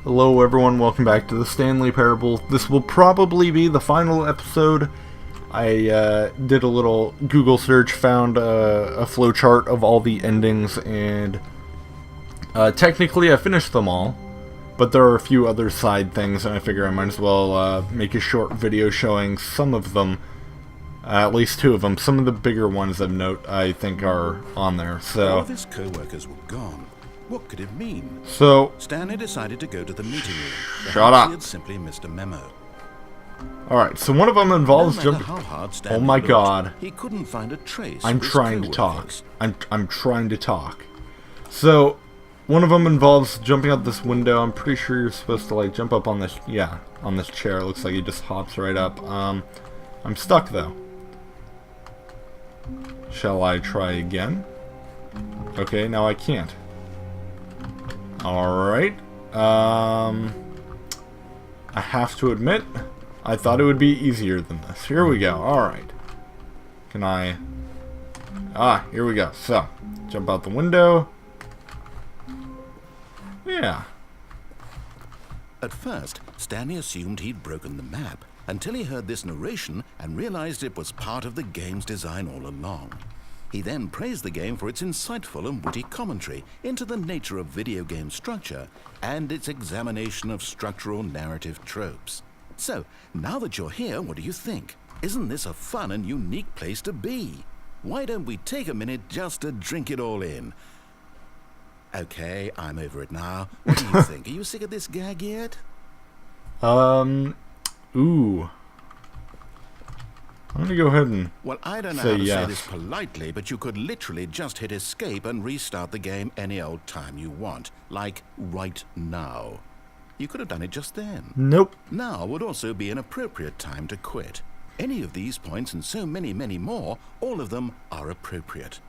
Hello everyone, welcome back to the Stanley Parable. This will probably be the final episode. I did a little Google search, found a flowchart of all the endings, and technically I finished them all. But there are a few other side things, and I figure I might as well make a short video showing some of them. At least two of them. Some of the bigger ones of note, I think, are on there. So all of his co-workers were gone. What could it mean? So Stanley decided to go to the meeting room. Shut up. He had simply missed a memo. Alright, so one of them involves jumping. Oh my god. He couldn't find a trace. I'm trying to talk. I'm trying to talk. So one of them involves jumping out this window. I'm pretty sure you're supposed to like jump up on this, yeah, on this chair. It looks like he just hops right up. I'm stuck though. Shall I try again? Okay, now I can't. Alright. I have to admit, I thought it would be easier than this. Here we go. Alright. Can I... Ah, here we go. So, jump out the window. Yeah. At first, Stanley assumed he'd broken the map, until he heard this narration and realized it was part of the game's design all along. He then praised the game for its insightful and witty commentary into the nature of video game structure and its examination of structural narrative tropes. So, now that you're here, what do you think? Isn't this a fun and unique place to be? Why don't we take a minute just to drink it all in? Okay, I'm over it now. What do you think? Are you sick of this gag yet? Ooh. I'm gonna go ahead and well, I don't know say how to yes. say this politely, but you could literally just hit escape and restart the game any old time you want. Like right now. You could have done it just then. Nope. Now would also be an appropriate time to quit. Any of these points and so many, many more, all of them are appropriate.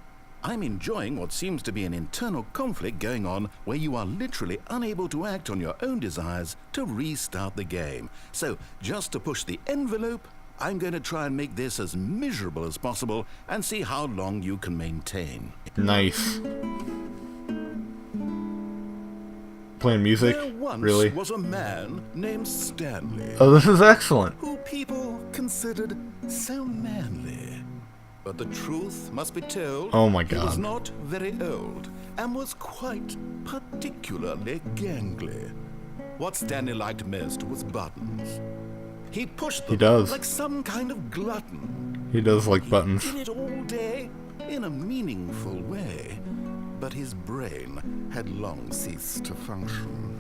I'm enjoying what seems to be an internal conflict going on where you are literally unable to act on your own desires to restart the game. So, just to push the envelope, I'm going to try and make this as miserable as possible and see how long you can maintain. Nice. Playing music? There once Really? was a man named Stanley. Oh, this is excellent. Who people considered so manly. But the truth must be told. Oh my He was god. not very old and was quite particularly gangly. What Stanley liked most was buttons. He pushed them He does. like some kind of glutton. He does like buttons. He did it all day in a meaningful way. But his brain had long ceased to function.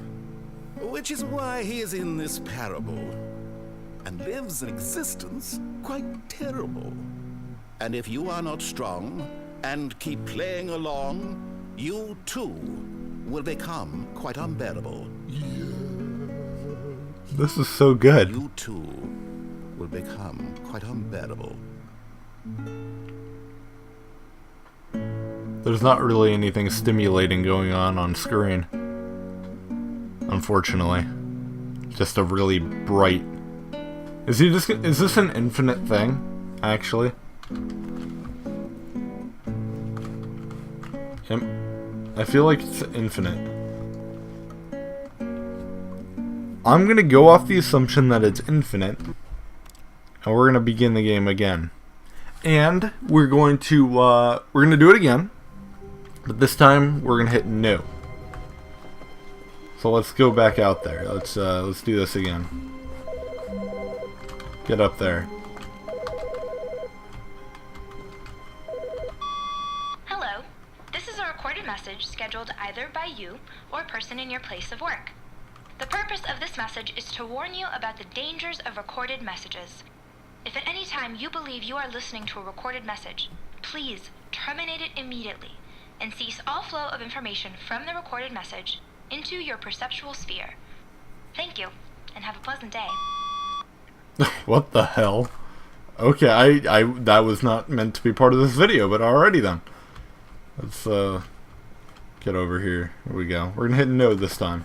Which is why he is in this parable and lives an existence quite terrible. And if you are not strong and keep playing along, you too will become quite unbearable. This is so good. You too will become quite unbearable. There's not really anything stimulating going on screen. Unfortunately. Just a really bright... Is this an infinite thing, actually? I feel like it's infinite. I'm gonna go off the assumption that it's infinite, and we're gonna begin the game again. And we're going to do it again, but this time we're gonna hit no. So let's go back out there. Let's do this again. Get up there. Hello. This is a recorded message scheduled either by you or a person in your place of work. The purpose of this message is to warn you about the dangers of recorded messages. If at any time you believe you are listening to a recorded message, please terminate it immediately and cease all flow of information from the recorded message into your perceptual sphere. Thank you, and have a pleasant day. What the hell? Okay, I that was not meant to be part of this video, but alrighty then. Let's get over here. Here we go. We're gonna hit no this time.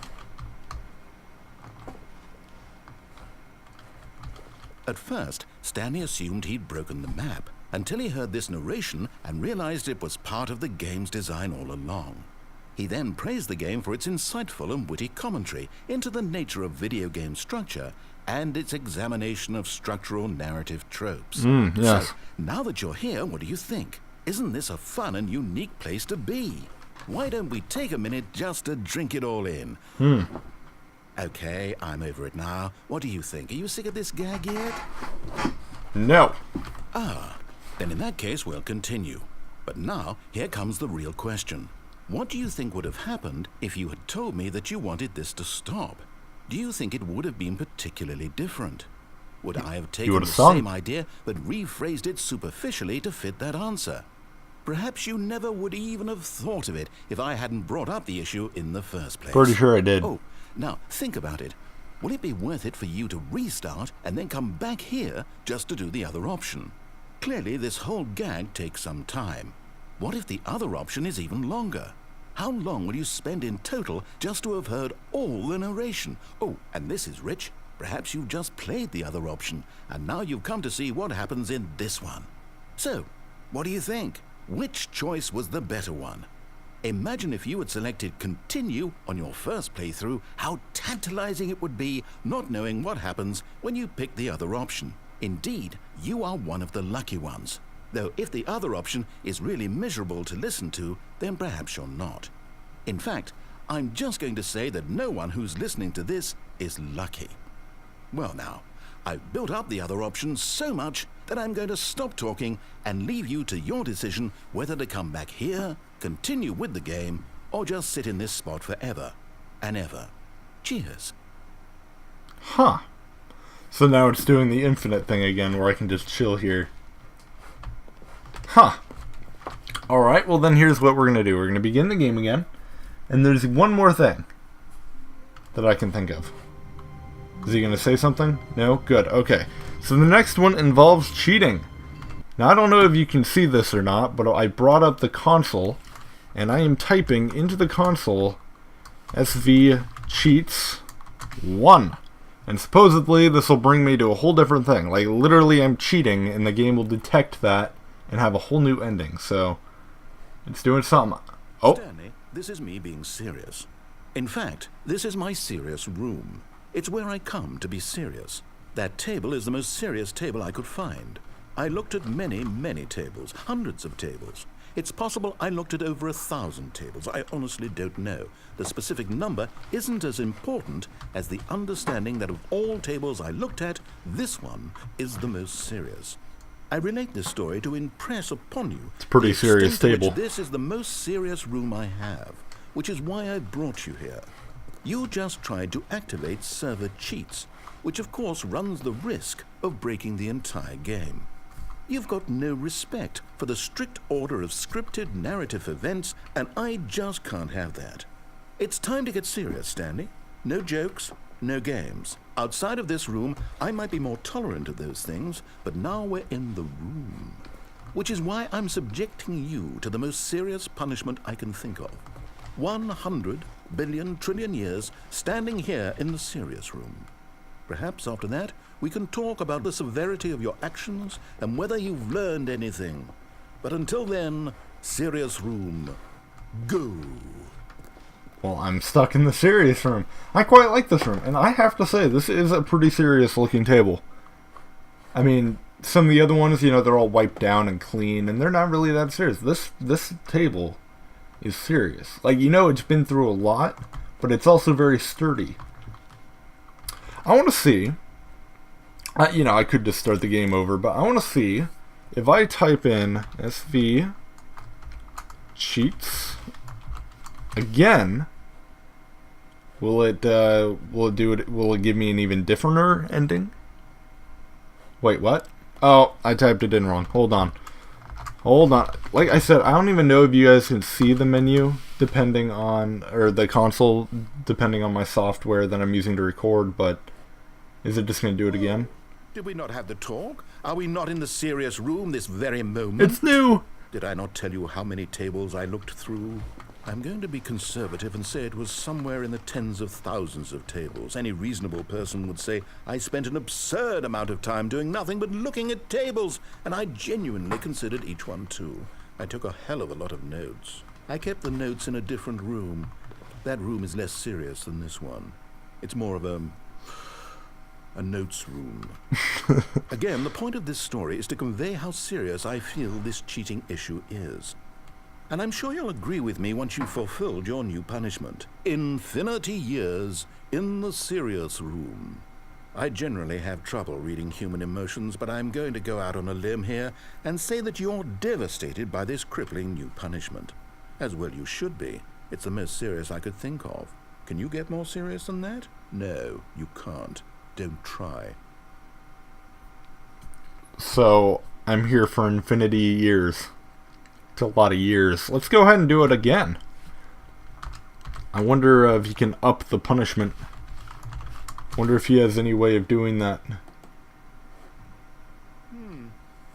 At first, Stanley assumed he'd broken the map, until he heard this narration and realized it was part of the game's design all along. He then praised the game for its insightful and witty commentary into the nature of video game structure and its examination of structural narrative tropes. Yes. So, now that you're here, what do you think? Isn't this a fun and unique place to be? Why don't we take a minute just to drink it all in? Okay, I'm over it now. What do you think? Are you sick of this gag yet? No. Then in that case, we'll continue. But now, here comes the real question. What do you think would have happened if you had told me that you wanted this to stop? Do you think it would have been particularly different? Would I have taken the same idea but rephrased it superficially to fit that answer? Perhaps you never would even have thought of it if I hadn't brought up the issue in the first place. Pretty sure I did. Oh, now think about it. Will it be worth it for you to restart and then come back here just to do the other option? Clearly, this whole gag takes some time. What if the other option is even longer? How long will you spend in total just to have heard all the narration? Oh, and this is rich. Perhaps you've just played the other option, and now you've come to see what happens in this one. So, what do you think? Which choice was the better one? Imagine if you had selected continue on your first playthrough, how tantalizing it would be not knowing what happens when you pick the other option. Indeed, you are one of the lucky ones. Though if the other option is really miserable to listen to, then perhaps you're not. In fact, I'm just going to say that no one who's listening to this is lucky. Well now, I've built up the other option so much that I'm going to stop talking and leave you to your decision whether to come back here, continue with the game, or just sit in this spot forever and ever. Cheers. Huh. So now it's doing the infinite thing again where I can just chill here. Huh. Alright, well then here's what we're going to do. We're going to begin the game again. And there's one more thing that I can think of. Is he going to say something? No? Good. Okay. So the next one involves cheating. Now I don't know if you can see this or not, but I brought up the console, and I am typing into the console SV cheats 1. And supposedly this will bring me to a whole different thing. Like literally I'm cheating, and the game will detect that and have a whole new ending. So it's doing something. Oh. Stanley, this is me being serious. In fact, this is my serious room. It's where I come to be serious. That table is the most serious table I could find. I looked at many, many tables, hundreds of tables. It's possible I looked at over 1,000 tables. I honestly don't know. The specific number isn't as important as the understanding that of all tables I looked at, this one is the most serious. I relate this story to impress upon you it's a pretty serious table. This is the most serious room I have, which is why I brought you here. You just tried to activate server cheats, which of course runs the risk of breaking the entire game. You've got no respect for the strict order of scripted narrative events, and I just can't have that. It's time to get serious, Stanley. No jokes, no games. Outside of this room, I might be more tolerant of those things, but now we're in the room. Which is why I'm subjecting you to the most serious punishment I can think of. 100 billion trillion years standing here in the serious room. Perhaps after that, we can talk about the severity of your actions and whether you've learned anything. But until then, serious room, go. Well, I'm stuck in the serious room. I quite like this room, and I have to say, this is a pretty serious looking table. I mean, some of the other ones, they're all wiped down and clean, and they're not really that serious. This table is serious. Like, it's been through a lot, but it's also very sturdy. I want to see, I could just start the game over, but I want to see if I type in SV cheats again, will it give me an even differenter ending? Wait, what? Oh, I typed it in wrong. Hold on. Like I said, I don't even know if you guys can see the menu or the console depending on my software that I'm using to record, but is it just going to do it again? Did we not have the talk? Are we not in the serious room this very moment? It's new! Did I not tell you how many tables I looked through? I'm going to be conservative and say it was somewhere in the tens of thousands of tables. Any reasonable person would say I spent an absurd amount of time doing nothing but looking at tables, and I genuinely considered each one too. I took a hell of a lot of notes. I kept the notes in a different room. That room is less serious than this one. It's more of a notes room. Again, the point of this story is to convey how serious I feel this cheating issue is. And I'm sure you'll agree with me once you've fulfilled your new punishment. Infinity years in the serious room. I generally have trouble reading human emotions, but I'm going to go out on a limb here and say that you're devastated by this crippling new punishment. As well you should be. It's the most serious I could think of. Can you get more serious than that? No, you can't. Don't try. So, I'm here for infinity years. It's a lot of years. Let's go ahead and do it again. I wonder if he can up the punishment. Wonder if he has any way of doing that.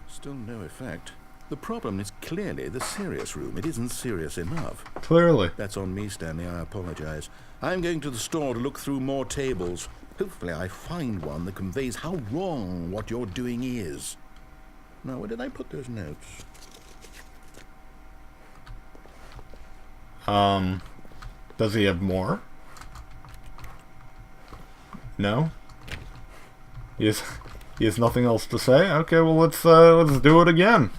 Still no effect. The problem is clearly the serious room. It isn't serious enough. Clearly. That's on me, Stanley. I apologize. I'm going to the store to look through more tables. Hopefully I find one that conveys how wrong what you're doing is. Now, where did I put those notes? Does he have more? No? He has nothing else to say? Okay, well let's do it again.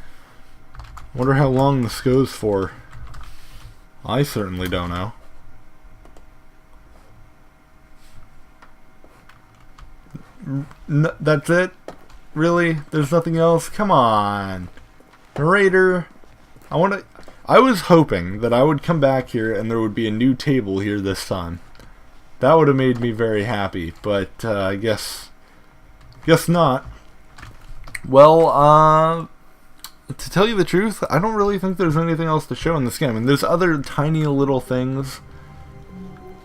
Wonder how long this goes for. I certainly don't know. That's it? Really? There's nothing else? Come on. Narrator. I was hoping that I would come back here and there would be a new table here this time. That would have made me very happy, but I guess not. Well, to tell you the truth, I don't really think there's anything else to show in this game. I mean, there's other tiny little things.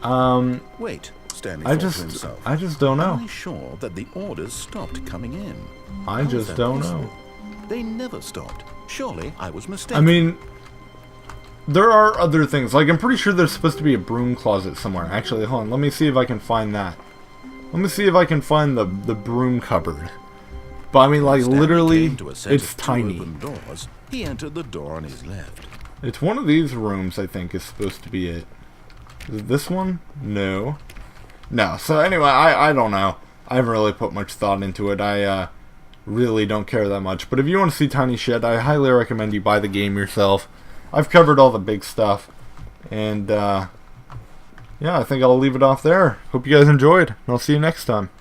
Wait, Stanley I thought to just himself. don't know. Am I sure that the orders stopped coming in? I How is just that don't possible? know. They never stopped. Surely I was mistaken. I mean, there are other things. Like, I'm pretty sure there's supposed to be a broom closet somewhere. Actually, hold on. Let me see if I can find that. Let me see if I can find the broom cupboard. But I mean, like, Stanley literally, came to a set it's of two tiny. open doors. He entered the door on his left. It's one of these rooms, I think, is supposed to be it. Is it this one? No. No. So anyway, I don't know. I haven't really put much thought into it. I really don't care that much. But if you want to see Tiny Shed, I highly recommend you buy the game yourself. I've covered all the big stuff. And, yeah, I think I'll leave it off there. Hope you guys enjoyed. And I'll see you next time.